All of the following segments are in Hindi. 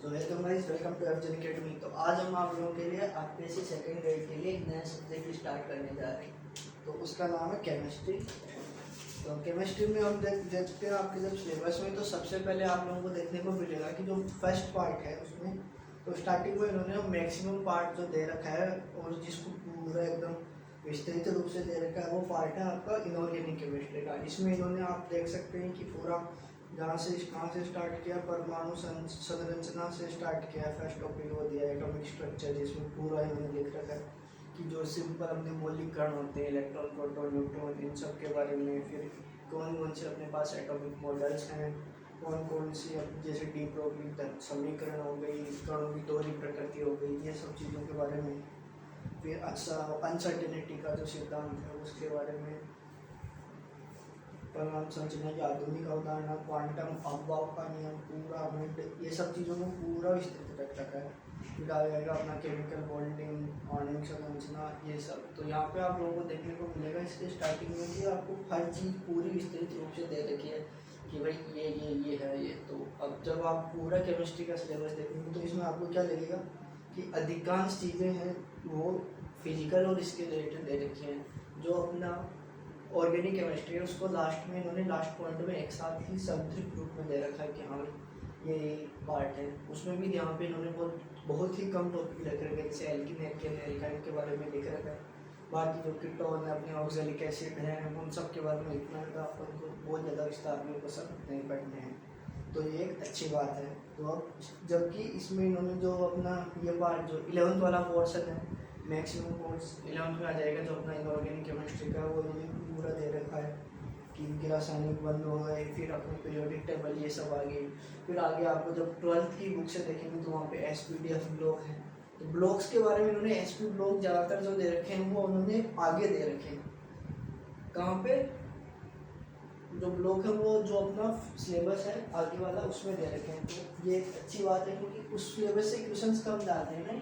तो वेलकम गाइस, वेलकम टू एफजन अकेडमी। तो आज हम आप लोगों के लिए आपके से सेकेंड ग्रेड के लिए एक नया सब्जेक्ट स्टार्ट करने जा रहे हैं। तो उसका नाम है केमिस्ट्री। तो केमिस्ट्री में हम देखते हैं आपके जब सिलेबस में, तो सबसे पहले आप लोगों को देखने को मिलेगा कि जो फर्स्ट पार्ट है उसमें तो स्टार्टिंग में इन्होंने मैक्सिमम पार्ट जो दे रखा है और जिसको पूरा एकदम विस्तृत रूप से दे रखा है वो पार्ट है आपका इनऑर्गेनिक केमिस्ट्री का। इसमें इन्होंने आप देख सकते हैं कि पूरा कहाँ से स्टार्ट किया, परमाणु संरचना से स्टार्ट किया। फर्स्ट टॉपिक वो दिया एटॉमिक स्ट्रक्चर, जिसमें पूरा इन्होंने लिख रखा है कि जो सिंपल अपने मौलिक कण होते हैं, इलेक्ट्रॉन, प्रोटॉन, न्यूट्रॉन, इन सब के बारे में। फिर कौन कौन से अपने पास एटॉमिक मॉडल्स हैं, कौन कौन सी जैसे डी ब्रोगली समीकरण हो गई, कणों की दोहरी प्रकृति हो गई, ये सब चीज़ों के बारे में। फिर अनसर्टेनिटी का जो सिद्धांत है उसके बारे में, परमाणु संरचना की आधुनिक अवधारणा, क्वांटम अफवाह का नियम, पूरा मिड, ये सब चीज़ों को पूरा विस्तृत रख रखा है। फिर आएगा अपना केमिकल बॉन्डिंग, आणविक संरचना, ये सब। तो यहाँ पे आप लोगों को देखने को मिलेगा इसके स्टार्टिंग में कि आपको हर चीज़ पूरी विस्तृत रूप से दे रखी है कि भाई ये है ये। तो अब जब आप पूरा केमिस्ट्री का सिलेबस देखेंगे तो इसमें आपको क्या लगेगा कि अधिकांश चीज़ें हैं वो फिजिकल और इसके रिलेटेड दे रखी हैं। जो अपना ऑर्गेनिक केमिस्ट्री है उसको लास्ट में इन्होंने लास्ट पॉइंट में एक साथ ही संतृप्त रूप में दे रखा है कि हाँ ये पार्ट है। उसमें भी यहाँ पे इन्होंने बहुत ही कम टॉपिक लिख रखे हैं, जैसे एल्किन, एल्केन, एल्काइन के बारे में लिख रखा है। बाकी जो कीटोन है, अपने ऑक्जेलिक एसिड हैं, उन सब के बारे में इतना ज़्यादा अपन को बहुत ज़्यादा विस्तार में पसंद नहीं पढ़ने हैं। तो ये एक अच्छी बात है। तो अब जबकि इसमें इन्होंने जो अपना ये पार्ट जो 11th वाला पोर्शन है, मैक्सिमम कोर्स 11th में आ जाएगा, जो अपना इनऑर्गेनिक केमिस्ट्री का, वो इन्होंने पूरा दे रखा है कि रासायनिक बंध हो गए, फिर अपने पीरियोडिक टेबल, ये सब आ गई। फिर आगे आपको जब 12th की बुक से देखेंगे तो वहाँ पे SPDF ब्लॉक है। तो ब्लॉक्स के बारे में इन्होंने SP ब्लॉक ज़्यादातर जो दे रखे हैं वो उन्होंने आगे दे रखे हैं। कहाँ पे जो ब्लॉक है वो जो अपना सिलेबस है आगे वाला उसमें दे रखे हैं। तो ये एक अच्छी बात है क्योंकि उस सिलेबस से क्वेश्चंस कम जाते हैं ना।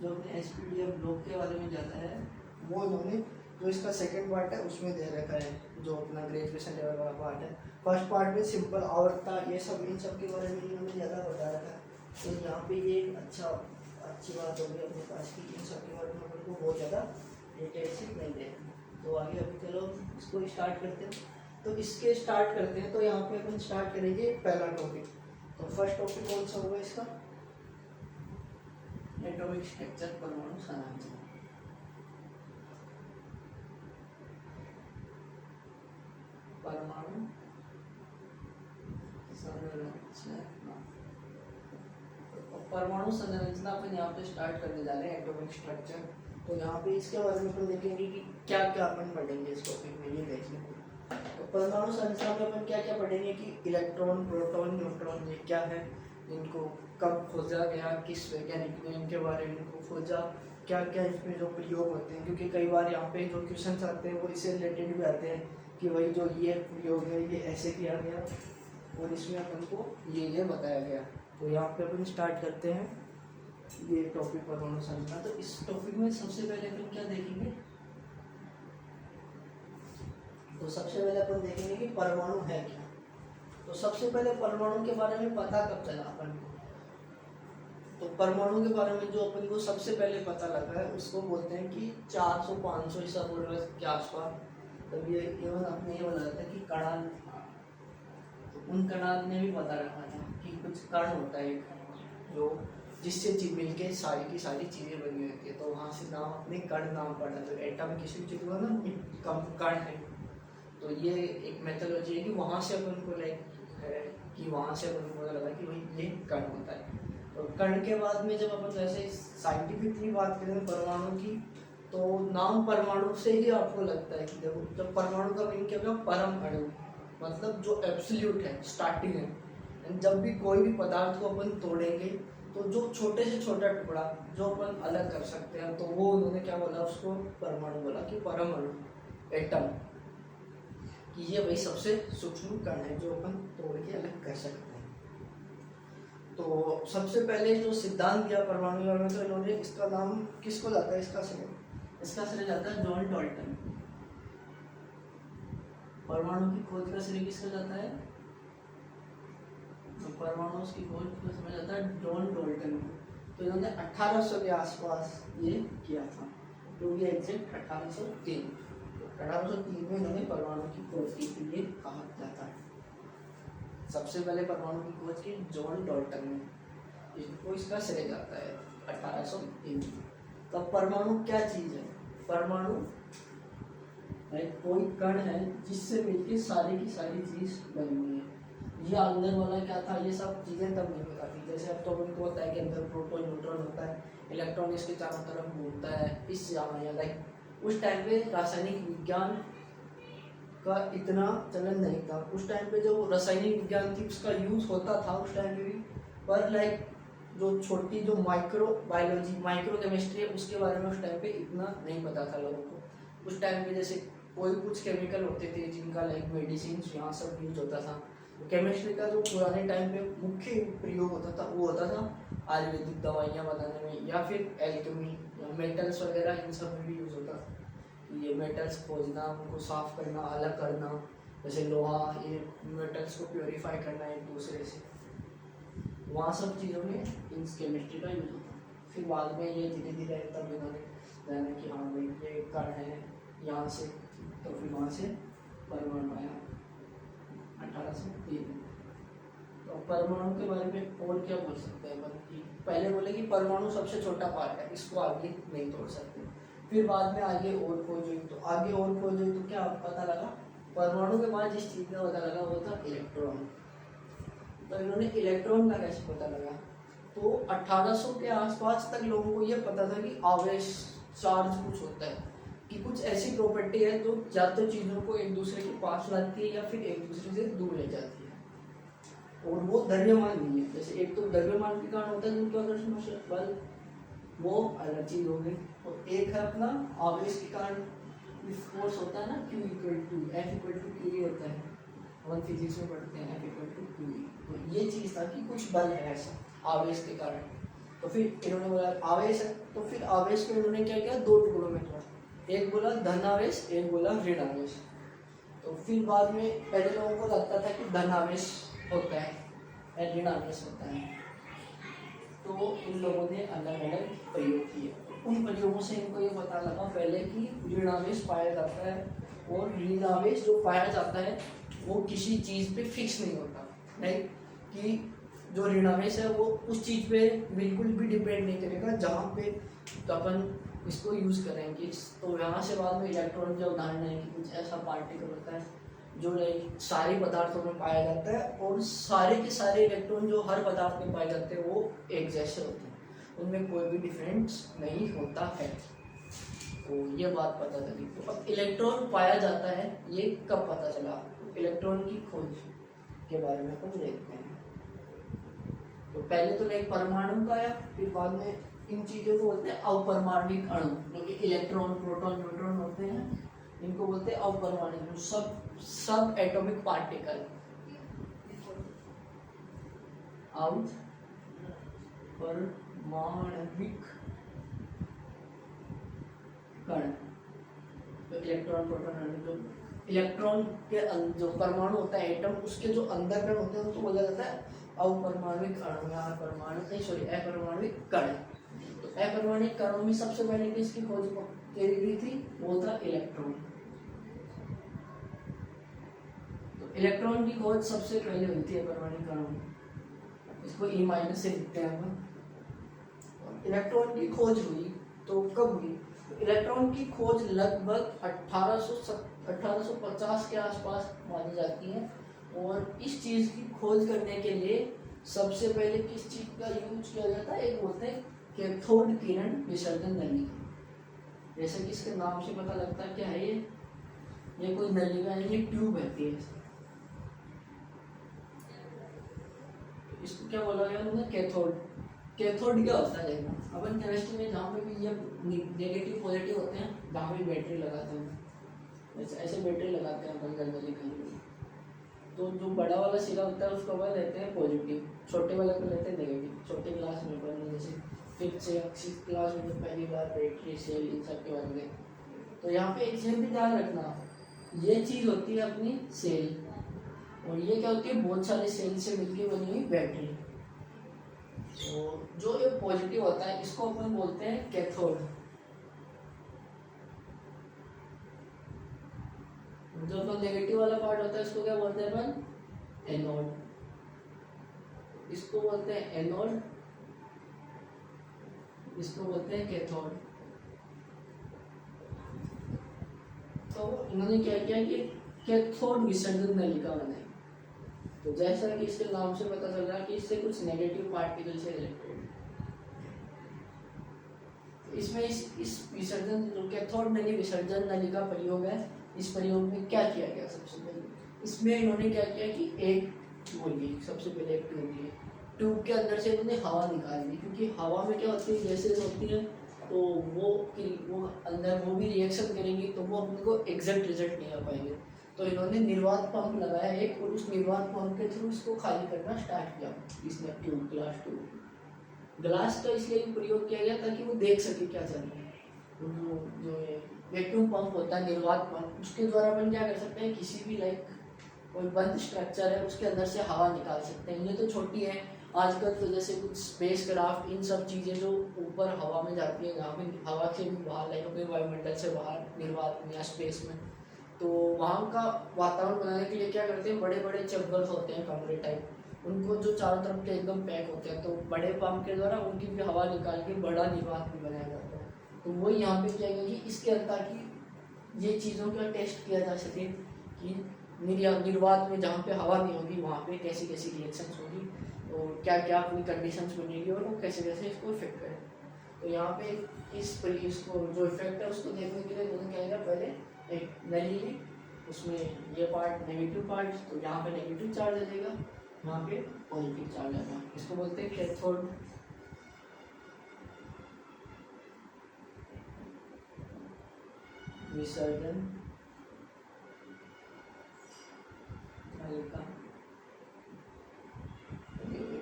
जो अपने SPDF ब्लॉक के बारे में जाता है वो इन्होंने जो इसका सेकंड पार्ट है उसमें दे रखा है, जो अपना ग्रेजुएशन लेवल वाला पार्ट है। फर्स्ट पार्ट में सिंपल आवर्तता, ये सब इन सब के बारे में इन्होंने ज़्यादा बता रखा है। तो यहाँ पे ये अच्छी बात होगी अपने पास कि इन सब के बारे में अपन को बहुत ज़्यादा डिटेल से नहीं दे। तो आगे अभी चलो इसको स्टार्ट करते हैं। तो इसके स्टार्ट करते हैं। तो यहाँ पे अपन स्टार्ट करेंगे पहला टॉपिक। तो फर्स्ट टॉपिक कौन सा होगा इसका? एटॉमिक स्ट्रक्चर, परमाणु संरचना। परमाणु संरचना, परमाणु संरचना अपन यहाँ पे स्टार्ट करने जा रहे हैं, एटॉमिक स्ट्रक्चर। तो यहाँ पे इसके बारे में अपन देखेंगे कि क्या क्या अपन पढ़ेंगे इस टॉपिक में, ये देख लेंगे। तो परमाणु संरचना में अपन क्या क्या पढ़ेंगे कि इलेक्ट्रॉन, प्रोटॉन, न्यूट्रॉन ये क्या है, इनको कब खोजा गया, किस वैज्ञानिक ने इनके बारे में इनको खोजा, क्या क्या इसमें जो प्रयोग होते हैं। क्योंकि कई बार यहाँ पे जो क्वेश्चन आते हैं वो इससे रिलेटेड भी आते हैं कि भाई जो ये प्रयोग है ये ऐसे किया गया और इसमें अपन को ये बताया गया। तो यहाँ पे अपन स्टार्ट करते हैं ये टॉपिक परमाणु संरचना। तो इस टॉपिक में सबसे पहले अपन क्या देखेंगे? तो सबसे पहले अपन देखेंगे कि परमाणु है क्या। तो सबसे पहले परमाणु के बारे में पता कब चला अपन को? तो परमाणु के बारे में जो अपन को सबसे पहले पता लगा है उसको बोलते हैं कि 400-500 ईसा पूर्व के आसपास। तब ये केवल अपने ये बोला था कि कणाद, तो उन कणाद ने भी पता रखा था कि कुछ कण होता है जो जिससे चीज मिलके सारी की सारी चीज़ें बनी होती है। तो वहाँ से नाम अपने कण नाम पड़ा। तो एटम किसी चीज़ हुआ ना कम कण है। तो ये एक मेथोलॉजी है कि वहाँ से अपन को कि वहाँ से अपन को लगा कि भाई ये कण होता है। तो कण के बाद में जब अपन वैसे साइंटिफिकली बात करें परमाणु की, तो नाम परमाणु से ही आपको लगता है कि देखो जब परमाणु का मीनिंग क्या होगा, परम अणु, मतलब जो एब्सोल्यूट है, स्टार्टिंग है। जब भी कोई भी पदार्थ को अपन तोड़ेंगे तो जो छोटे से छोटा टुकड़ा जो अपन अलग कर सकते हैं, तो वो उन्होंने क्या बोला, उसको परमाणु बोला कि परम अणु, एटम, कि ये वही सबसे सूक्ष्म कण है जो अपन तोड़ के अलग कर सकते हैं। तो सबसे पहले जो सिद्धांत दिया परमाणु में, तो इन्होंने इसका नाम किसको जाता है, इसका श्रेय जाता है जॉन डाल्टन। परमाणु की खोज का श्रेय किसका जाता है? तो परमाणु की खोज को समझ आता है जॉन डाल्टन ने। तो इन्होंने 1800 के आसपास ये किया था, टू बी एग्जैक्ट 1803। 1803 में इन्होंने परमाणु की खोज की थी, ये कहा जाता है। सबसे पहले परमाणु की खोज की जॉन डाल्टन ने, इसको इसका श्रेय जाता है 1803। तो परमाणु क्या चीज है? परमाणु कोई कण है जिससे मिलकर सारी की सारी चीज बनी हुई है। ये अंदर वाला क्या था, ये सब चीजें तब नहीं पता थी। जैसे अब तो उनको होता है कि अंदर प्रोटॉन न्यूट्रॉन होता है, इलेक्ट्रॉन इसके चारों तरफ घूमता है, इस या लाइक उस टाइम पे रासायनिक विज्ञान का इतना चलन नहीं था। उस टाइम पे जो रासायनिक विज्ञान थी उसका यूज होता था उस टाइम पे भी, पर लाइक जो छोटी जो माइक्रो बायोलॉजी माइक्रो केमिस्ट्री है उसके बारे में उस टाइम पे इतना नहीं पता था लोगों को। उस टाइम पे जैसे कोई कुछ केमिकल होते थे जिनका लाइक मेडिसिन यहाँ सब यूज होता था। केमिस्ट्री का जो पुराने टाइम पे मुख्य प्रयोग होता था वो होता था आयुर्वेदिक दवाइयाँ बनाने में, या फिर एल्केमी या मेटल्स वगैरह इन सब में भी यूज होता था। ये मेटल्स खोजना, उनको साफ करना, अलग करना, जैसे लोहा, ये मेटल्स को प्योरीफाई करना एक दूसरे से, वहाँ सब चीज़ों में इन केमिस्ट्री का यूज होता। फिर बाद में ये धीरे धीरे तब इन्होंने जाना कि हाँ भाई ये कण है यहाँ से, तो फिर वहाँ से परमाणु आया 1803। तो परमाणु के बारे में और क्या बोल सकते हैं? बल्कि पहले बोले कि परमाणु सबसे छोटा पार्ट है, इसको आगे नहीं तोड़ सकते। फिर बाद में आगे और खोज हुई, तो आगे और खोज हुई तो क्या पता लगा? परमाणु के बाद जिस चीज़ का पता लगा वो था इलेक्ट्रॉन। तो इन्होंने इलेक्ट्रॉन का कैसे पता लगा? तो 1800 के आसपास तक लोगों को ये पता था कि आवेश चार्ज कुछ होता है, कि कुछ ऐसी प्रॉपर्टी है जो या तो चीज़ों को एक दूसरे के पास लाती है या फिर एक दूसरे से दूर ले जाती है, और वो द्रव्यमान नहीं है। जैसे एक तो द्रव्यमान के कारण होता है गुरुत्वाकर्षण बल, वो अलग चीज हो गई, और एक है अपना आवेश के कारण फोर्स होता है ना, Q = F = QE होता है, अपन फिजिक्स में पढ़ते हैं F = QE। तो ये चीज़ था कि कुछ बल है ऐसा आवेश के कारण। तो फिर इन्होंने बोला आवेश है, तो फिर आवेश को इन्होंने क्या किया, दो टुकड़ों में तोड़ा, एक बोला धन आवेश, एक बोला ऋण आवेश। तो फिर बाद में पहले लोगों को लगता था कि धन आवेश होता है या ऋण आवेश होता है, तो इन लोगों ने अलग अलग प्रयोग किए। उन प्रयोगों से इनको ये पता लगा पहले कि ऋण आवेश पाया जाता है, और ऋण आवेश जो पाया जाता है वो किसी चीज़ पे फिक्स नहीं होता, नहीं कि जो ऋण आवेश है वो उस चीज़ पे बिल्कुल भी डिपेंड नहीं करेगा जहाँ पे तो अपन इसको यूज़ करेंगे। तो यहाँ से बाद में इलेक्ट्रॉन का उदाहरण है कि कुछ ऐसा पार्टिकल होता है जो सारे पदार्थों में पाया जाता है, और सारे के सारे इलेक्ट्रॉन जो हर पदार्थ में पाए जाते हैं वो एक जैसे होते हैं, उनमें कोई भी डिफरेंस नहीं होता है। तो ये बात पता चली। तो अब इलेक्ट्रॉन पाया जाता है ये कब पता चला? इलेक्ट्रॉन की खोज के बारे में कुछ देखते हैं। तो पहले तो एक परमाणु का आया, फिर बाद में इन चीज़ों को बोलते हैं अपरमाणविक अणु, जो कि इलेक्ट्रॉन, प्रोटॉन, न्यूट्रॉन होते हैं, इनको बोलते हैं अपरमाणविक, सब एटॉमिक पार्टिकल। अपरमाणविक कण, तो इलेक्ट्रॉन, प्रोटॉन, जो इलेक्ट्रॉन के जो परमाणु होता है एटम, उसके जो अंदर कण होते हैं उसको बोला जाता है अपरमाणविक अणु या अपरमाणविक कण। तो अपरमाणविक कणों में सबसे पहले किसकी खोज की गई थी? वो था इलेक्ट्रॉन। तो इलेक्ट्रॉन की खोज सबसे पहले हुई थी अपरमाणविक कणों में, इसको E- से लिखते हैं हम। इलेक्ट्रॉन की खोज हुई तो कब हुई? इलेक्ट्रॉन की खोज लगभग 1850 के आसपास मानी जाती है, और इस चीज़ की खोज करने के लिए सबसे पहले किस चीज़ का यूज किया जाता है? एक बोलते हैं कैथोड किरण विसर्जन नलिका। जैसे कि इसके नाम से पता लगता है क्या है ये कोई नलिका है, ये ट्यूब रहती है। इसको क्या बोला गया उन्होंने? कैथोड। कैथोड क्या होता है? देखना अपन केमिस्ट्री में जहाँ पे भी ये नेगेटिव पॉजिटिव होते हैं, जहाँ पे बैटरी लगाते हैं, ऐसे बैटरी लगाते हैं अपन जनरली कहीं, तो जो बड़ा वाला सिरा होता है उसको अपन लेते हैं पॉजिटिव, छोटे वाले को लेते हैं नेगेटिव। छोटे क्लास में अपन जैसे 5th से 6th क्लास में तो पहली बार बैटरी, सेल, इन सब के बारे में। तो यहाँ पे एक चीज़ भी ध्यान रखना, ये चीज़ होती है अपनी सेल, और ये क्या होती है, बहुत सारे सेल से मिलकर बनी हुई बैटरी। तो जो ये पॉजिटिव होता है इसको अपन बोलते हैं कैथोड। जो अपन नेगेटिव वाला पार्ट होता है इसको क्या बोलते हैं अपन, एनोड। इसको बोलते हैं एनोड, इसको बोलते हैं कैथोड। तो इन्होंने क्या किया कि कैथोड विसर्जन नलिका बनाई। तो जैसा कि इसके नाम से पता चल रहा है कि इससे कुछ नेगेटिव पार्टिकल से रिलेटेड। इसमें इस विसर्जन जो कैथोड नली विसर्जन नली का प्रयोग है, इस प्रयोग में क्या किया गया, सबसे पहले इसमें इन्होंने क्या किया कि एक ट्यूब ली, सबसे पहले एक ट्यूब ली, ट्यूब के अंदर से इन्होंने हवा निकाल दी, क्योंकि हवा में क्या होती है, गैसेज होती है, तो वो अंदर वो भी रिएक्शन करेंगी, तो वो अपने को एग्जैक्ट रिजल्ट नहीं आ पाएंगे। तो इन्होंने निर्वात पंप लगाया एक, और उस निर्वात पंप के थ्रू इसको खाली करना स्टार्ट किया। इसने ट्यूब, ग्लास का इसलिए प्रयोग किया गया ताकि वो देख सके क्या चल रहा है। जो वैक्यूम पंप होता है, निर्वात पंप, उसके द्वारा अपन क्या कर सकते हैं, किसी भी कोई बंद स्ट्रक्चर है उसके अंदर से हवा निकाल सकते हैं। ये तो छोटी है, आजकल तो जैसे कुछ स्पेस क्राफ्ट, इन सब चीज़ें जो ऊपर हवा में जाती है, जहाँ पे हवा से भी बाहर, अपने वायुमंडल से बाहर, निर्वात में या स्पेस में, तो वहाँ का वातावरण बनाने के लिए क्या करते हैं, बड़े बड़े चैम्बर्स होते हैं कमरे टाइप, उनको जो चारों तरफ के एकदम पैक होते हैं, तो बड़े पंप के द्वारा उनकी भी हवा निकाल के बड़ा निर्वात भी बनाया जाता है। तो वो यहाँ पे क्या कि इसके अंदर ताकि ये चीज़ों का टेस्ट किया जा सके कि निर्वात में जहाँ पे हवा नहीं होगी वहाँ पे कैसी कैसी रिएक्शंस होगी, और क्या क्या अपनी कंडीशंस बनेगी, और वो कैसे कैसे इसको इफेक्ट करें। तो यहाँ पे इसको जो इफेक्ट है उसको देखने के लिए उन्होंने क्या किया, पहले एक नली ली, उसमें ये पार्ट नेगेटिव पार्ट, तो यहाँ पे नेगेटिव चार्ज आ जाएगा, यहाँ पे पॉजिटिव चार्ज आएगा। इसको बोलते हैं कैथोड विसर्जन नलिका।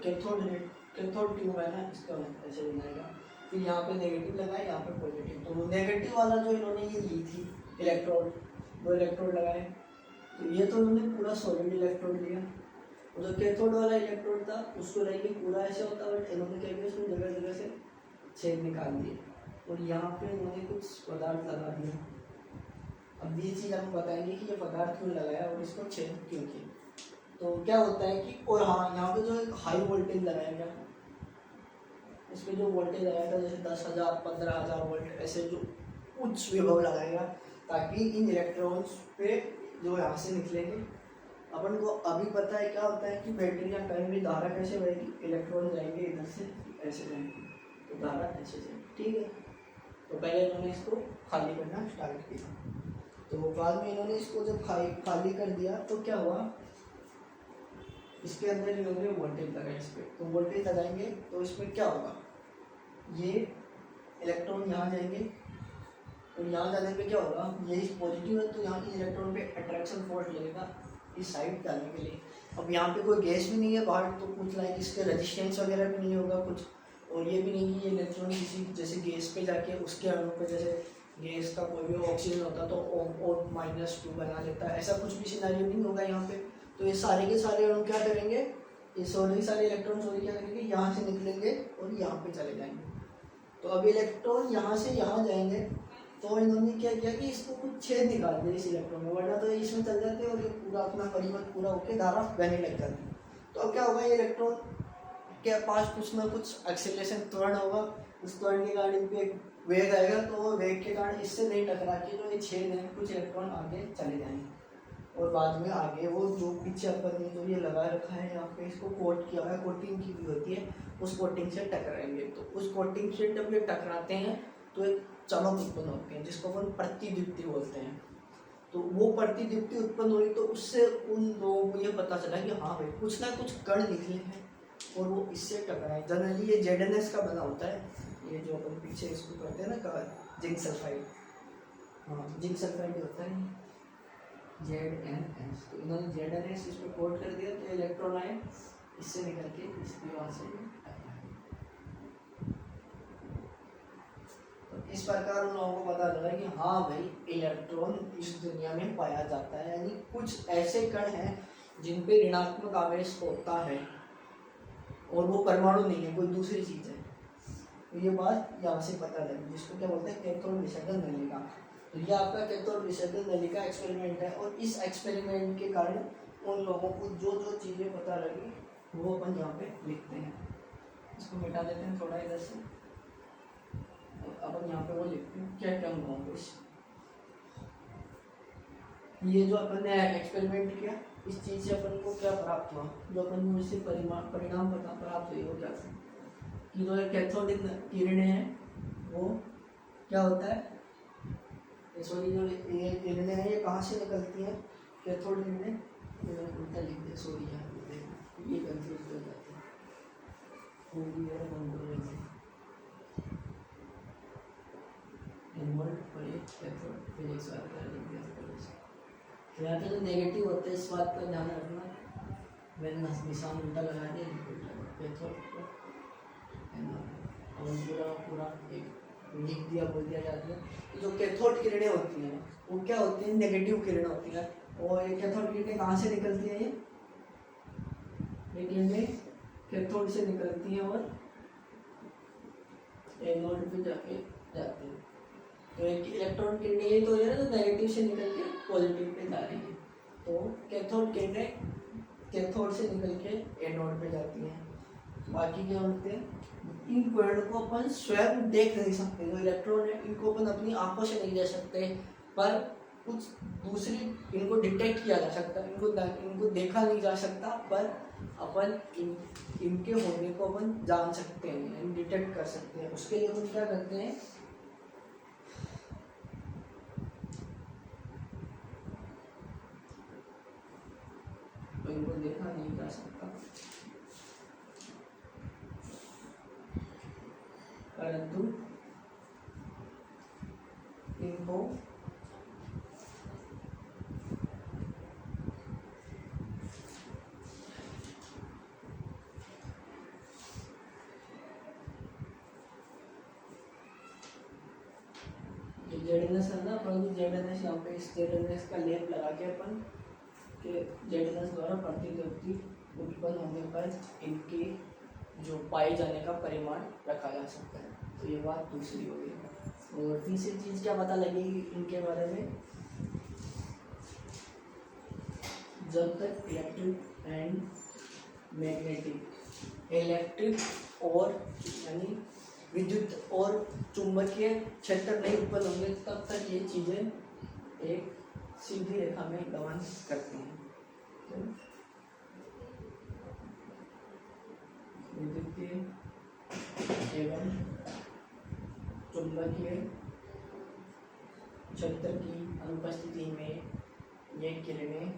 कैथोड ट्यूब है ना, इसका ऐसे बनाएगा, फिर यहाँ पे नेगेटिव लगाए, यहाँ पे पॉजिटिव। तो नेगेटिव वाला जो इन्होंने ये ली थी इलेक्ट्रोड, 2 इलेक्ट्रोड लगाए, तो ये तो उन्होंने पूरा सॉलिड इलेक्ट्रोड लिया, और जो कैथोड वाला इलेक्ट्रोड था उसको लेके पूरा ऐसे होता, बट इन्होंने क्या किया, उसमें जगह जगह से छेद निकाल दिए, और यहाँ पे इन्होंने कुछ पदार्थ लगा दिया। अब ये चीज़ हम बताएंगे कि ये पदार्थ क्यों लगाया और इसको छेद क्यों किया। तो क्या होता है कि, और हाँ, यहाँ पे जो एक हाई वोल्टेज लगाया गया, इस पर जो वोल्टेज लगाया था, जैसे 10,000 15,000 वोल्ट, ऐसे जो उच्च विभव लगाएगा, ताकि इन इलेक्ट्रॉन्स पे जो यहाँ से निकलेंगे, अपन को अभी पता है क्या होता है कि बैटरी या करंट में धारा कैसे बहेगी, इलेक्ट्रॉन जाएंगे इधर से ऐसे जाएंगे, तो धारा ऐसे जाएगी, ठीक है। तो पहले इन्होंने इसको खाली करना स्टार्ट किया, तो बाद में इन्होंने इसको जब खाली कर दिया तो क्या हुआ, इसके अंदर इन्होंने वोल्टेज लगाया इस पर। तो वोल्टेज लगाएंगे तो इसमें क्या होगा, ये इलेक्ट्रॉन यहाँ जाएंगे, और यहाँ जाने पे क्या होगा, ये पॉजिटिव है तो यहाँ की इलेक्ट्रॉन पे अट्रैक्शन फोर्स लगेगा इस साइड जाने के लिए। अब यहाँ पे कोई गैस भी नहीं है बाहर, तो कुछ इसके रेजिस्टेंस वगैरह भी नहीं होगा कुछ, और ये भी नहीं कि ये इलेक्ट्रॉन किसी जैसे गैस पे जाके उसके अणु पे, जैसे गैस का कोई भी ऑक्सीजन होता तो O-2 बना लेता है, ऐसा कुछ भी सिनेरियो नहीं होगा यहाँ पे। तो ये सारे के सारे अणु क्या करेंगे, ये सारे इलेक्ट्रॉन क्या करेंगे, यहाँ से निकलेंगे और यहाँ पे चले जाएंगे। तो अब इलेक्ट्रॉन यहाँ से यहाँ जाएंगे, तो इन्होंने क्या किया कि इसको कुछ छेद निकाल दिया इस इलेक्ट्रॉन में, वरना तो इसमें चल जाते हैं और ये पूरा अपना परिवर्तन पूरा होकर धारा बहने लग जाती है। तो अब क्या होगा, ये इलेक्ट्रॉन के पास कुछ ना कुछ एक्सेलरेशन त्वरण होगा, उस त्वरण के कारण इनपे एक वेग आएगा, तो वो वेग के कारण इससे नहीं टकरा के जो ये छेद है कुछ इलेक्ट्रॉन आगे चले जाएंगे, और बाद में आगे वो जो पीछे अपन ने जो ये लगा रखा है यहाँ पे, इसको कोट किया हुआ है, कोटिंग की भी होती है, उस कोटिंग से टकराएंगे। तो उस कोटिंग से जब ये टकराते हैं तो एक चमक उत्पन्न होती है, जिसको अपन प्रतिदीप्ति बोलते हैं। तो वो प्रतिदीप्ति उत्पन्न हुई तो उससे उन लोगों को ये पता चला कि हाँ भाई कुछ ना कुछ कण निकले हैं और वो इससे टकराए। जनरली ये ZnS का बना होता है, ये जो अपन पीछे इसको करते हैं ना जिंक सल्फाइड, हाँ जिंक सल्फाइड होता है ZnS। तो इन्होंने ZnS इस पर कोट कर दिया, तो इलेक्ट्रॉन आए इससे निकल के इस दीवार से। तो इस प्रकार उन लोगों को पता लगा कि हाँ भाई इलेक्ट्रॉन इस दुनिया में पाया जाता है, यानी कुछ ऐसे कण हैं जिन पे ऋणात्मक आवेश होता है और वो परमाणु नहीं है, कोई दूसरी चीज़ है। तो ये बात यहाँ से पता लगी, जिसको क्या बोलते हैं कैथोड विसर्जन नलिका। तो ये आपका कैथोड विसर्जन नलिका एक्सपेरिमेंट है, और इस एक्सपेरिमेंट के कारण उन लोगों को जो जो चीज़ें पता लगी वो अपन यहाँ पे लिखते हैं। इसको मिटा देते हैं थोड़ा इधर से, अपन यहाँ पे वो लिखते हैं क्या क्या हुआ कुछ। ये जो अपन ने एक्सपेरिमेंट किया, इस चीज़ से अपन को क्या प्राप्त हुआ, जो अपन को इससे परिणाम प्राप्त हुए वो क्या था कि जो कैथोड किरणें हैं वो क्या होता है, सॉरी जो ये किरणें हैं ये कहाँ से निकलती हैं, कैथोड किरणें, उल्टा लिख दे सॉरी, यहाँ ये कंफ्यूज हो जाते हैं। तो यहाँ पे जो नेगेटिव होते हैं इस बात का ध्यान रखना, मैंने निशान उल्टा लगा दिया, कैथोड को और पूरा पूरा एक लिख दिया, बोल दिया जाता है। तो जो कैथोड किरणें होती हैं वो क्या होती हैं, नेगेटिव किरणें होती हैं। और ये कैथोड किरणें कहाँ से निकलती हैं, ये किरणें कैथोड से निकलती हैं और एनोड पे जाके जाती हैं। तो एक इलेक्ट्रॉन किरणें ये तो है ना, तो नेगेटिव से निकल के पॉजिटिव पे जा रही है। तो कैथोड किरणें कैथोड से निकल के एनोड पे जाती हैं। बाकी क्या होते हैं, इन किरणों को अपन स्वयं देख नहीं सकते, जो इलेक्ट्रॉन है इनको अपन अपनी आंखों से नहीं देख सकते, पर कुछ दूसरी इनको डिटेक्ट किया जा सकता है, इनको देखा नहीं जा सकता, पर अपन इनके होने को अपन जान सकते हैं, डिटेक्ट कर सकते हैं। उसके लिए अपन क्या करते हैं, तो इनको देखा नहीं जा सकता परंतु इनको जेडनेस है ना, परंतु जेडनेस यहाँ पे इस जेडनेस का लेप लगा के अपन के जेडनेस द्वारा प्रतिद्वंदी उत्पन्न होने पर इनके जो पाए जाने का परिमाण रखा जा सकता है। तो ये बात दूसरी हो गई। और तीसरी चीज़ क्या पता लगेगी इनके बारे में, जब तक इलेक्ट्रिक एंड मैग्नेटिक, इलेक्ट्रिक और यानी विद्युत और चुंबकीय क्षेत्र नहीं उत्पन्न होंगे तब तक ये चीज़ें एक सीधी रेखा में गमन करती हैं। तो विद्युतीय एवं चुंबकीय क्षेत्र की अनुपस्थिति में ये किरणें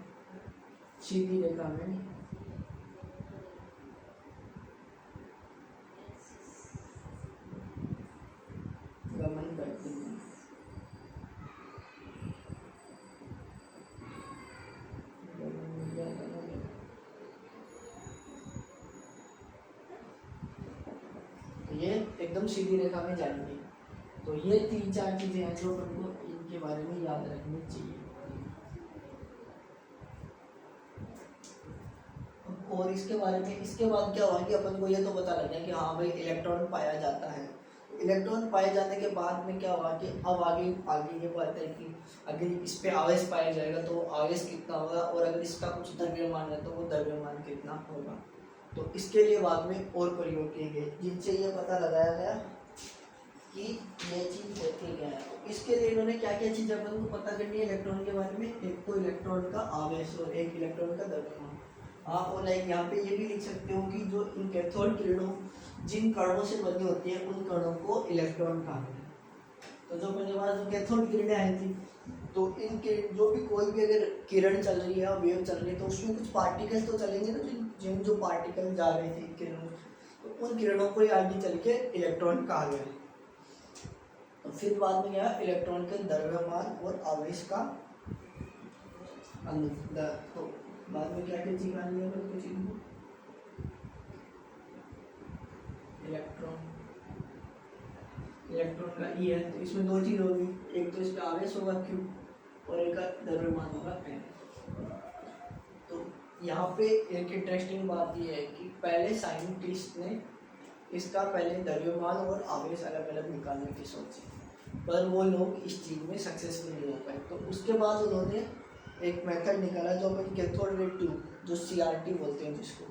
सीधी रेखा में गमन करती हैं। ये एकदम सीधी रेखा में जाएंगे। तो ये 3-4 चीजें हैं जो हमको इनके बारे में याद रखनी चाहिए। और इसके बारे में इसके बाद क्या हुआ कि अपन को ये तो पता लग गया कि हाँ भाई इलेक्ट्रॉन पाया जाता है। इलेक्ट्रॉन पाए जाने के बाद में क्या हुआ कि अब आगे ये बात है कि अगर इस पे आवेश पाया जाएगा तो आवेश कितना होगा, और अगर इसका कुछ द्रव्यमान है तो वो द्रव्यमान कितना होगा। तो इसके लिए बाद में और प्रयोग किए गए जिनसे ये पता लगाया गया कि ये चीज़ होती क्या है। इसके लिए इन्होंने क्या क्या चीज़ अपन को पता करनी है इलेक्ट्रॉन के बारे में, एक तो इलेक्ट्रॉन का आवेश और एक इलेक्ट्रॉन का द्रव्यमान। आप और लाइक यहाँ पे ये भी लिख सकते हो कि जो इन कैथोड किरणों जिन कणों से बनी होती है उन कणों को इलेक्ट्रॉन कहा है। तो जो मेरे पास जो कैथोड किरणें आई थी, तो इनके जो भी कोई भी अगर किरण चल रही है और वेव चल रही है तो उसमें कुछ पार्टिकल्स तो चलेंगे ना, जिन जो पार्टिकल जा रहे थे किरणों, तो उन किरणों को आगे चल के इलेक्ट्रॉन कहा गया। तो फिर बाद में क्या, इलेक्ट्रॉन के द्रव्यमान और आवेश का तो बाद में क्या क्या चीज आ रही है कुछ इलेक्ट्रॉन का ई है, तो इसमें 2 चीज होगी, एक तो इसका आवेश होगा Q और एक का द्रव्यमान होगा N। तो यहाँ पे एक इंटरेस्टिंग बात ये है कि पहले साइंटिस्ट ने इसका पहले द्रव्यमान और आवेश अलग अलग निकालने की सोची, पर वो लोग इस चीज़ में सक्सेसफुल नहीं हो पाए। तो उसके बाद उन्होंने एक मेथड निकाला जो अपन कैथोड रे ट्यूब, जो CRT बोलते हैं जिसको,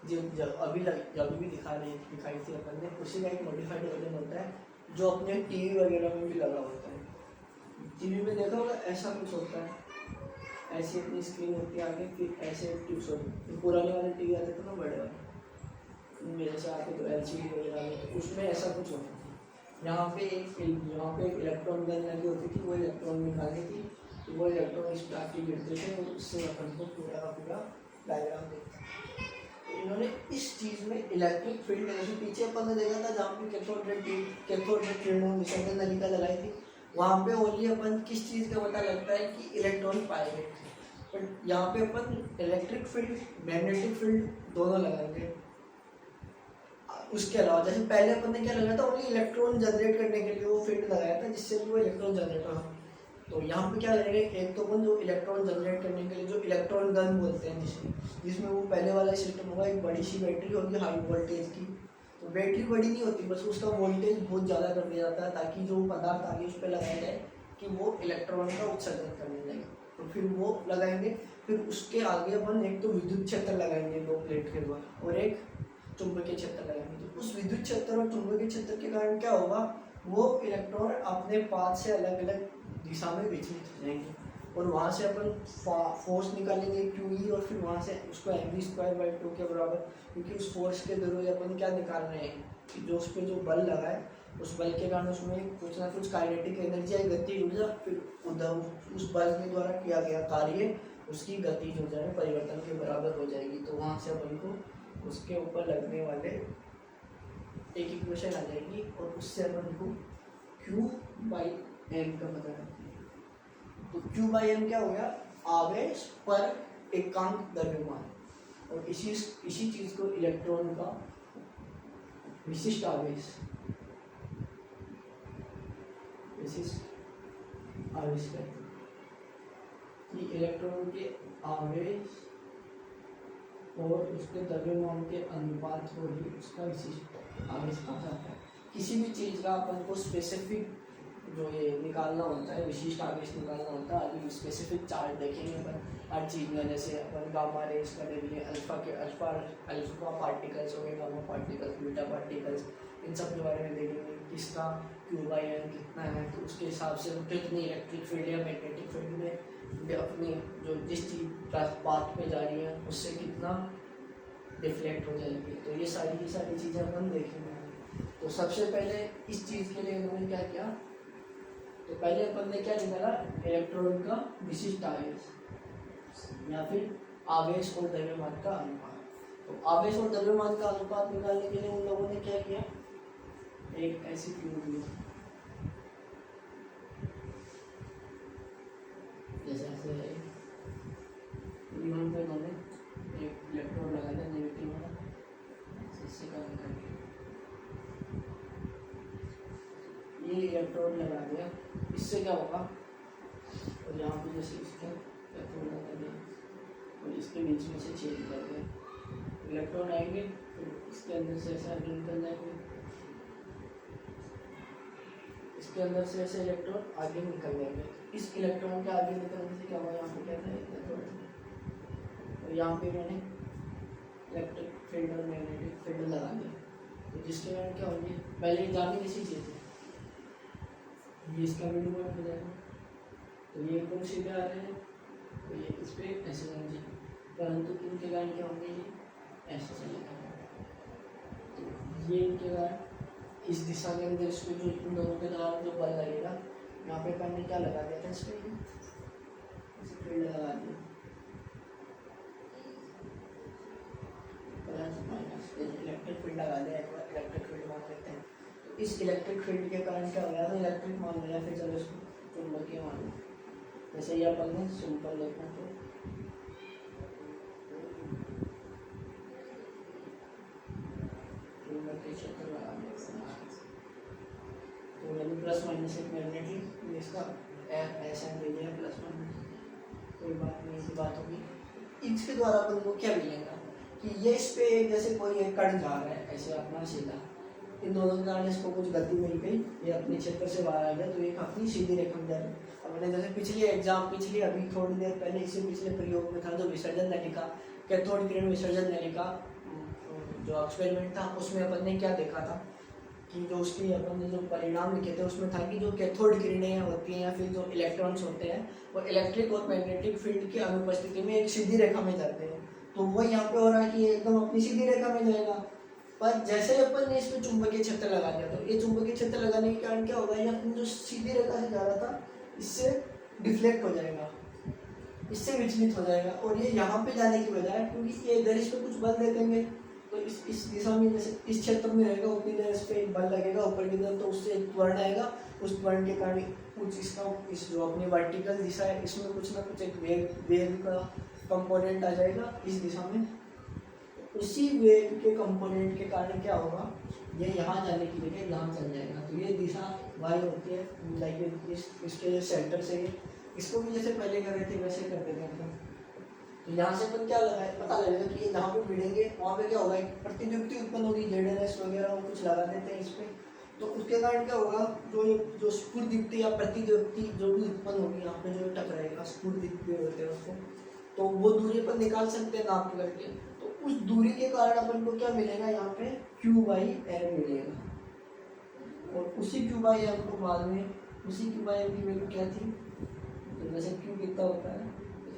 जो जब भी दिखाई थी अपन ने, उसी का एक मॉडिफाइड वर्जन होता है जो अपने टीवी वगैरह में भी लगा होता है। टीवी में देखा होगा ऐसा कुछ होता है, ऐसी अपनी स्क्रीन होती है आगे, फिर ऐसे ट्यूब्स होती है। पुराने वाले टीवी आते थे ना बड़े वाले, मेरे से आके तो LCD वगैरह में, तो उसमें ऐसा कुछ होता था। यहाँ पे एक इलेक्ट्रॉन गन लगी होती थी, वो इलेक्ट्रॉन निकालनी थी, तो वो इलेक्ट्रॉन इस पर आके गिरते थे और उससे अपन को पूरा का पूरा डायग्राम देखता। तो इन्होंने इस चीज़ में इलेक्ट्रिक फील्ड, जैसे पीछे अपन ने देखा था जहाँ पे कैथोड रे किरणों विसर्जन नलिका लगाई थी, वहाँ पे ओनली अपन किस चीज़ का पता लगता है कि इलेक्ट्रॉन पाए गए, बट यहाँ पे अपन इलेक्ट्रिक फील्ड, मैग्नेटिक फील्ड दोनों लगाएंगे। उसके अलावा जैसे पहले अपन ने क्या लगाया था, ओनली इलेक्ट्रॉन जनरेट करने के लिए वो फील्ड लगाया था जिससे भी वो इलेक्ट्रॉन जनरेट हो। तो यहाँ पे क्या लगेगा, एक तो अपन जो इलेक्ट्रॉन जनरेट करने के लिए जो इलेक्ट्रॉन गन बोलते हैं जिसमें वो पहले वाला सिस्टम होगा, एक बड़ी सी बैटरी होगी हाई वोल्टेज की। तो बैटरी बड़ी नहीं होती, बस उसका वोल्टेज बहुत ज़्यादा कर दिया जाता है ताकि जो पदार्थ आगे उस पर लगाया जाए कि वो इलेक्ट्रॉन का उत्सर्जन करने लगे। तो फिर वो लगाएंगे, फिर उसके आगे अपन एक तो विद्युत क्षेत्र लगाएंगे 2 प्लेट के द्वारा, और एक चुंबकीय क्षेत्र लगाएंगे। तो उस विद्युत क्षेत्र और चुंबकीय क्षेत्र के कारण क्या होगा, वो इलेक्ट्रॉन अपने पाथ से अलग अलग दिशा में विचलित हो जाएंगे, और वहाँ से अपन फोर्स निकालेंगे QE, और फिर वहाँ से उसको mv²/2 के बराबर, क्योंकि उस फोर्स के जरूर अपन क्या निकाल रहे हैं कि जो उस पर जो बल लगा है, उस बल के कारण उसमें कुछ ना कुछ काइनेटिक एनर्जी आई, गति ऊर्जा, फिर उधर उस बल के द्वारा किया गया कार्य उसकी गतिज ऊर्जा में परिवर्तन के बराबर हो जाएगी। तो वहाँ से अपन को उसके ऊपर लगने वाले एक इक्वेशन आ जाएगी, और उससे अपन को Q/m का पता करते हैं। तो Q/m क्या हो गया, आवेश पर एकांक द्रव्यमान, और इसी चीज को इलेक्ट्रॉन का विशिष्ट आवेश कहते हैं कि इलेक्ट्रॉन के आवेश और उसके द्रव्यमान के अनुपात को ही उसका विशिष्ट आवेश कहा जाता है। किसी भी चीज़ का अपन को स्पेसिफिक जो ये निकालना होता है, विशिष्ट आवेश निकालना होता है, अभी स्पेसिफिक चार्ज देखेंगे अपन हर चीज़ में, जैसे अपन गामा रेज का ले लिए, अल्फा पार्टिकल्स हो गए, गामा पार्टिकल्स, बीटा पार्टिकल्स, इन सब के बारे में देखेंगे किसका Q/m कितना है, तो उसके हिसाब से कितनी इलेक्ट्रिक फील्ड या मैग्नेटिक फील्ड में अपनी जो जिस चीज पाथ पे जा रही है उससे कितना डिफ्लेक्ट हो जाएगी। तो ये सारी चीज़ें अपन देखेंगे। तो सबसे पहले इस चीज़ के लिए इन्होंने क्या किया, तो पहले अपन ने क्या निकाला, इलेक्ट्रॉन का विशिष्ट आवेश या फिर आवेश और द्रव्यमान का अनुपात। तो आवेश और द्रव्यमान का अनुपात निकालने के लिए उन लोगों ने क्या किया, एक ऐसी ट्यूब ली, जैसे ऐसे है, यहाँ पे उन्होंने एक इलेक्ट्रोड लगा दिया नेगेटिव वाला, इससे काम करके ये इलेक्ट्रोड लगा दिया, इससे क्या होगा, और यहाँ पे जैसे इसका इलेक्ट्रोड लगा दिया और इसके बीच में से छेद कर दिया, इलेक्ट्रॉन आएंगे, फिर इसके अंदर से ऐसा निकल जाएंगे, इसके अंदर से ऐसे इलेक्ट्रॉन आगे निकल जाएंगे। इस इलेक्ट्रॉन के आगे निकलने से क्या होगा, यहाँ पे कहते हैं इलेक्ट्रॉन, और यहाँ पे मैंने इलेक्ट्रिक फील्ड और मैग्नेटिक फील्ड लगा दिया, तो जिसके कारण क्या होंगे, पहले जाने किसी चीज़ है, ये इसका बिंदु पॉइंट हो जाएगा, तो ये एकदम सीधे आ रहे हैं, तो ये इस पर ऐसे जाएंगे, परंतु इनके कारण क्या होंगे, ये ऐसे चलेगा, तो ये इनके कारण इस दिशा के अंदर इसको जो इन दोनों के द्वारा जो बल लगेगा, यहाँ पे अपन ने क्या लगा दिया था, इस पर फील्ड लगा दिया, प्लस माइनस इलेक्ट्रिक फील्ड लगा दिया, एक बार इलेक्ट्रिक फील्ड मान लेते हैं। तो इस इलेक्ट्रिक फील्ड के कारण क्या हो गया, तो इलेक्ट्रिक मान लिया, फिर चलो इसको चुंबकीय मान लिया, जैसे ये अपन ने सिंपल देखना, तो चुंबकीय क्षेत्र लगा दिया, तो यानी प्लस माइनस एक मैग्नेटिक, इसका एस एन दे दिया प्लस माइनस, कोई बात नहीं, ऐसी बात होगी। इसके द्वारा अपन को क्या मिलेगा कि ये इस पे जैसे कोई एक कण जा रहा है ऐसे अपना सीधा, इन दोनों के कारण इसको कुछ गति मिल गई, ये अपने क्षेत्र से बाहर आ गया, तो एक अपनी सीधी रेखा में जा रही है। अपने जैसे पिछली अभी थोड़ी देर पहले इससे पिछले प्रयोग में था जो विसर्जन नलिका, कैथोड किरण विसर्जन नलिका जो एक्सपेरिमेंट था, उसमें अपन ने क्या देखा था कि जो उसकी अपन ने जो परिणाम लिखे थे उसमें था कि जो कैथोड किरणें होती हैं या फिर जो इलेक्ट्रॉन्स होते हैं वो इलेक्ट्रिक और मैग्नेटिक फील्ड की अनुपस्थिति में एक सीधी रेखा में जाते हैं। तो वो यहाँ पे हो रहा है कि एकदम अपनी सीधी रेखा में जाएगा, पर जैसे ही अपन ने इसमें चुंबकीय क्षेत्र लगा दिया तो ये चुंबकीय क्षेत्र लगाने के कारण क्या होगा, ये अपनी जो सीधी रेखा से जा रहा था इससे डिफ्लेक्ट हो जाएगा, इससे विचलित हो जाएगा, और ये यहाँ पे जाने की बजाय क्योंकि ये इधर इस पे कुछ बल दे देंगे तो इस दिशा में जैसे इस क्षेत्र में रहेगा उतनी देर इस पे एक बल लगेगा ऊपर की तरफ, तो उससे एक त्वरण आएगा, उस त्वरण के कारण कुछ इसका इस जो अपनी वर्टिकल दिशा है इसमें कुछ ना कुछ एक वेग का कंपोनेंट आ जाएगा इस दिशा में। उसी वेग के कंपोनेंट के कारण क्या होगा, ये यहाँ जाने की जगह यहाँ चल जाएगा, तो ये दिशा वाई होती है, लाइक इसके सेंटर से इसको भी जैसे पहले कर रहे थे वैसे करते थे अपन। तो यहाँ से अपन क्या लगाए पता लगेगा कि ये जहाँ पे भिड़ेंगे वहाँ पे क्या होगा, एक प्रतिद्युक्ति उत्पन्न होगी, जेडएनएस वगैरह वो कुछ लगा देते हैं इस पर, तो उसके कारण क्या होगा, जो स्फुरदीप्ति या प्रतिद्युक्ति जो भी उत्पन्न होगी यहाँ पे जो टकराएगा, स्फुरदीप्ति होते हैं उसको, तो वो दूरी अपन निकाल सकते हैं नाप करके। तो उस दूरी के कारण अपन को क्या मिलेगा, यहाँ पे Q/m मिलेगा, और उसी Q/m को बाद में उसी Q/m की वैल्यू क्या थी, तो जैसे Q कितना होता है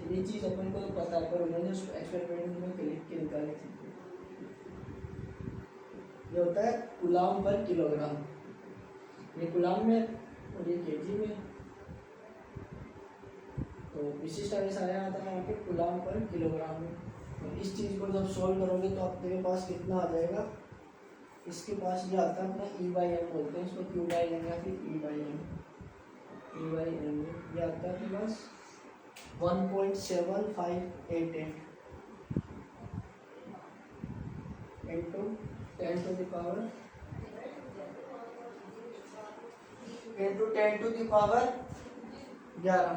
ये चीज़ अपन को पता है, पर उन्होंने उसको एक्सपेरिमेंट में लिख के निकाली थी, ये होता है कूलाम पर किलोग्राम, ये कूलाम में और ये केजी में, तो विशिष्ट आवेश आया था यहाँ पे कूलाम पर किलोग्राम में। तो इस चीज़ को जब सॉल्व करोगे तो आपके पास कितना आ जाएगा, इसके पास ये आता है अपना E/m बोलते हैं इसको, Q/m या फिर E/m ये आता है आपके पास 1.7588 into 10 to the power 11।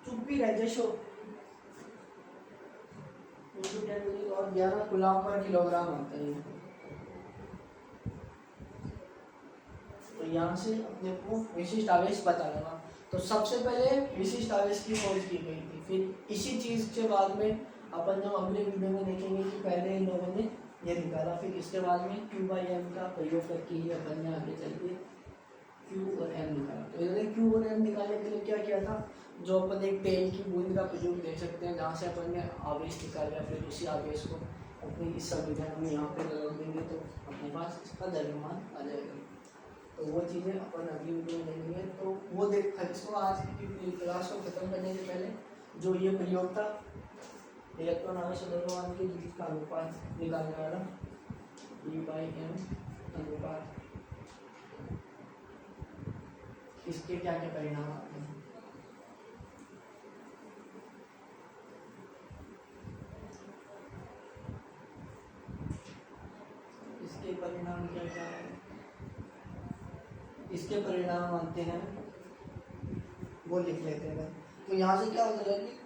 चुप भी रह जशो, into 10 to the power 11 coulomb पर किलोग्राम आता है। तो यहाँ से अपने को विशिष्ट आवेश पता लगा। तो सबसे पहले विशिष्ट आवेश की खोज की गई थी, फिर इसी चीज़ के बाद में अपन जब अगले वीडियो में देखेंगे कि पहले इन लोगों ने ये निकाला, फिर इसके बाद में Q/m का प्रयोग करके ही अपन ने आगे चल के Q और m निकाला। तो इन्होंने Q और m निकालने के लिए क्या किया था, जो अपन एक तेल की बूंद का प्रयोग देख सकते हैं जहाँ से अपन ने आवेश निकाला, फिर उसी आवेश को अपनी इस समीकरण में यहाँ पे लगा देंगे तो अपने पास इसका द्रव्यमान आ जाएगा। तो वो चीज़ें अपन अगली वीडियो में देखेंगे। तो वो देख इसको आज की क्लास को ख़त्म करने से पहले जो ये प्रयोग था इलेक्ट्रॉन आवेश और द्रव्यमान के बीच का अनुपात निकालने वाला E/m अनुपात, इसके क्या क्या परिणाम आते हैं। इसके परिणाम क्या क्या है, इसके परिणाम आते हैं वो लिख लेते हैं। तो यहाँ से क्या होता है कि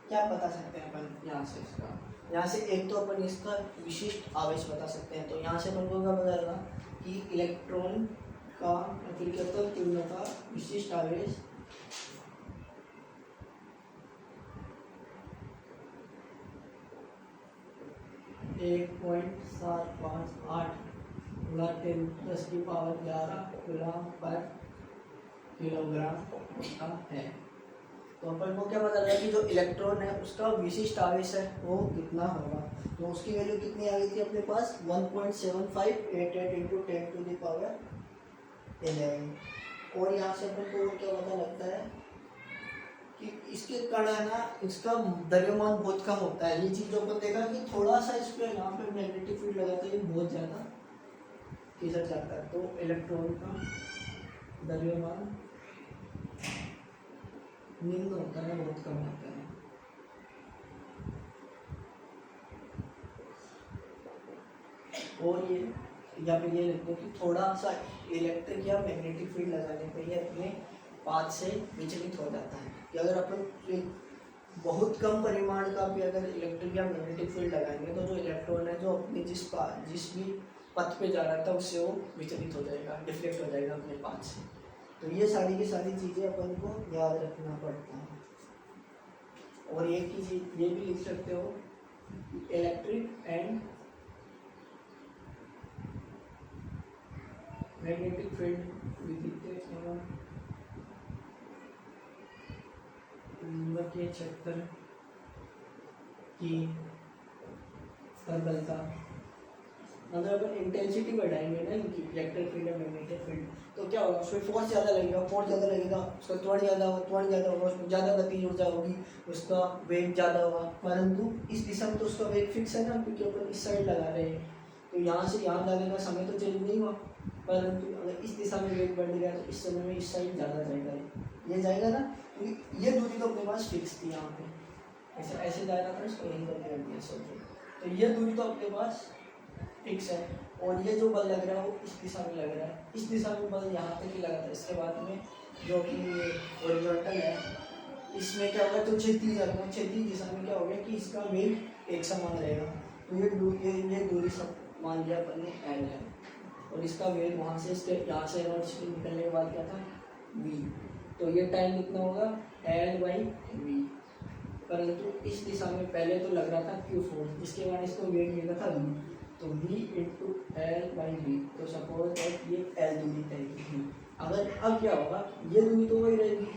क्या बता सकते हैं अपन यहाँ से एक तो अपन इसका विशिष्ट आवेश बता सकते हैं। तो यहाँ से अपन को क्या पता लगा कि इलेक्ट्रॉन का फिर क्या होता है तीव्रता विशिष्ट आवेश एक 1.758 × 10⁻11 कूलाम पर किलोग्राम होता है। तो अपन को क्या पता लगा कि जो इलेक्ट्रॉन है उसका विशिष्ट आवेश है वो कितना होगा, तो उसकी वैल्यू कितनी आ गई थी अपने पास 1.7588 × 10⁻11। और यहाँ से अपन को क्या पता लगता है कि इसके कण है ना, इसका द्रव्यमान बहुत कम होता है। ये चीज़ जो अपन देखा कि थोड़ा सा इस पर यहाँ पे मैग्नेटिक फील्ड लगाते हैं, ये बहुत ज़्यादा खिसक जाता है, तो इलेक्ट्रॉन का द्रव्यमान निम्न होता है, बहुत कम होता है। और ये या फिर ये लिख दो कि थोड़ा सा इलेक्ट्रिक या मैग्नेटिक फील्ड लगाने पे ये अपने पाथ से विचलित हो जाता है। कि अगर अपन एक बहुत कम परिमाण का भी अगर इलेक्ट्रिक या मैग्नेटिक फील्ड लगाएंगे तो जो इलेक्ट्रॉन है जो अपने जिस भी पथ पे जा रहा था उससे वो विचलित हो जाएगा, डिफ्लेक्ट हो जाएगा अपने पाथ से। तो ये सारी की सारी चीज़ें अपन को याद रखना पड़ता है। और एक ही चीज ये भी लिख सकते हो, इलेक्ट्रिक एंड मैग्नेटिक फील्ड विद्युत एवं चुंबकीय क्षेत्र की प्रबलता, अगर अपन इंटेंसिटी बढ़ाएंगे ना इनकी इलेक्ट्रिक फील्ड और मैग्नेटिक फील्ड तो क्या होगा, उसमें फोर्स ज़्यादा लगेगा, उसका त्वरण ज़्यादा होगा, उसमें ज़्यादा गतिज ऊर्जा होगी, उसका वेग ज़्यादा होगा। परंतु इस दिशा में तो उसका वेग फिक्स है ना, क्योंकि अपन इस साइड लगा रहे हैं तो यहाँ से यहाँ जाने का समय तो चेंज नहीं हुआ। परंतु अगर इस दिशा में वेग बढ़ गया तो इस समय में इस साइड ज़्यादा जाएगा, ये जाएगा ना, क्योंकि ये दूरी तो अपने पास फिक्स थी यहाँ पे, ऐसे ऐसे जाएगा था, इसको यहीं कर दिया सोचो। तो ये दूरी तो अपने पास फिक्स है और ये जो बल लग रहा है वो इस दिशा में लग रहा है, इस दिशा में बल यहाँ तक ही लगा था। इसके बाद में जो कि हॉरिजॉन्टल है इसमें क्या होगा, तो क्षैतिज दिशा में क्या हो गया कि इसका वेग एक समान रहेगा। तो ये दूरी सब मान लिया अपन ने एल है और इसका वेग वहाँ से इसके यहाँ से एनर्जी निकलने के बाद क्या था v, तो ये टाइम कितना होगा L/v। परंतु इस दिशा में पहले तो लग रहा था q फोर्स, इसके बाद इसको वेग मिला था v, तो v × L/v। तो सपोज दैट ये L दूरी तय की। अगर अब क्या होगा, ये दूरी तो वही रहेगी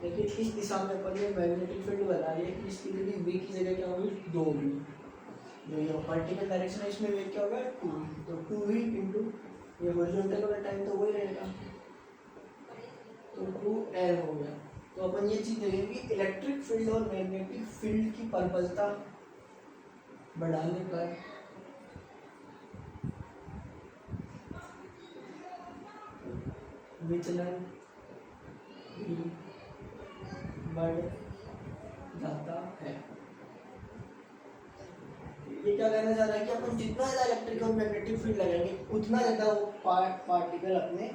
लेकिन इस दिशा में अपन ने मैग्नेटिक फील्ड बना रही है, इसकी दूरी v की जगह क्या होगी 2v, जो ये वर्टिकल डायरेक्शन है इसमें वेग क्या होगा 2v, तो 2v × ये हॉरिजॉन्टल वाला टाइम तो वही रहेगा, तो 2L हो गया। तो अपन ये चीज देखेंगे कि इलेक्ट्रिक फील्ड और मैग्नेटिक फील्ड की प्रबलता बढ़ाने पर विचलन भी बढ़ जाता है। ये क्या कहना चाह रहा है कि अपन जितना ज़्यादा इलेक्ट्रिक और मैग्नेटिक फील्ड लगाएंगे उतना ज़्यादा वो पार्टिकल अपने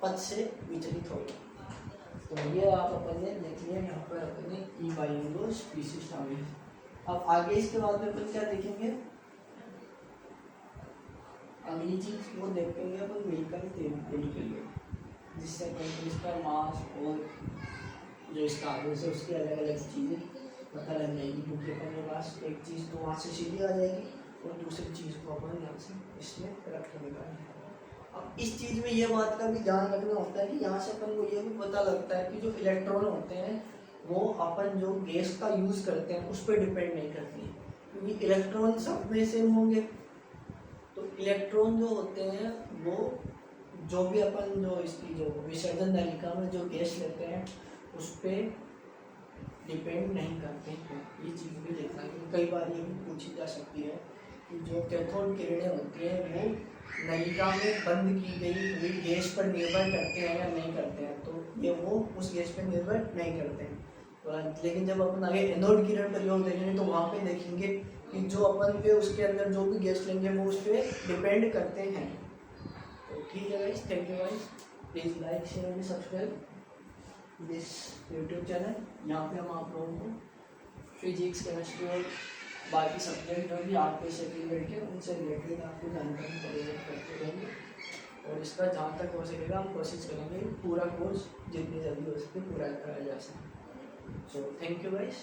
पथ से विचलित होगा। तो ये आप अपन ने देख लिया यहाँ पर अपने E/2 स्पीशीज शामिल। अब आगे इसके बाद में अपन क्या देखेंगे, अगली चीज वो देखेंगे अपन व्हीकल थ्योरी के लिए, जिससे अपन इसका मास और जो इसका आगे से उसकी अलग अलग चीज़ें पता लग जाएगी, क्योंकि अपन के पास एक चीज़ तो वहाँ से सीधी आ जाएगी और दूसरी चीज़ को अपन यहाँ से इसमें रख देगा। अब इस चीज़ में ये बात का भी ध्यान रखना होता है कि यहाँ से अपन को ये भी पता लगता है कि जो इलेक्ट्रॉन होते हैं वो अपन जो गैस का यूज़ करते हैं उस पर डिपेंड नहीं करती, क्योंकि इलेक्ट्रॉन सब में सेम होंगे। तो इलेक्ट्रॉन जो होते हैं वो जो भी अपन जो इसकी जो विसर्जन नलिका में जो गैस लेते हैं उस पर डिपेंड नहीं करते हैं। ये चीज़ भी देखना है, क्योंकि कई बार ये भी पूछी जा सकती है कि जो कैथोड किरणें होती हैं वो नलिका में बंद की गई हुई गैस पर निर्भर करते हैं या नहीं करते हैं, तो ये वो उस गैस पर निर्भर नहीं करते हैं। तो लेकिन जब अपन आगे एनोड किरण प्रयोग देखेंगे तो वहाँ पे देखेंगे कि जो अपन पे उसके अंदर जो भी गैस लेंगे वो उस पर डिपेंड करते हैं। तो ठीक है guys, thank you guys, please like share and subscribe this YouTube channel. यहाँ पे हम आप लोगों को फिजिक्स, केमिस्ट्री और बाकी सब्जेक्ट जो भी आपके सेकंड ग्रेड के उनसे रिलेटेड आपको जानकारी प्रोवाइड करते रहेंगे और इसका जहाँ तक हो सकेगा हम कोशिश करेंगे पूरा कोर्स जितनी जल्दी हो सके पूरा कराया जा सके। So thank you guys.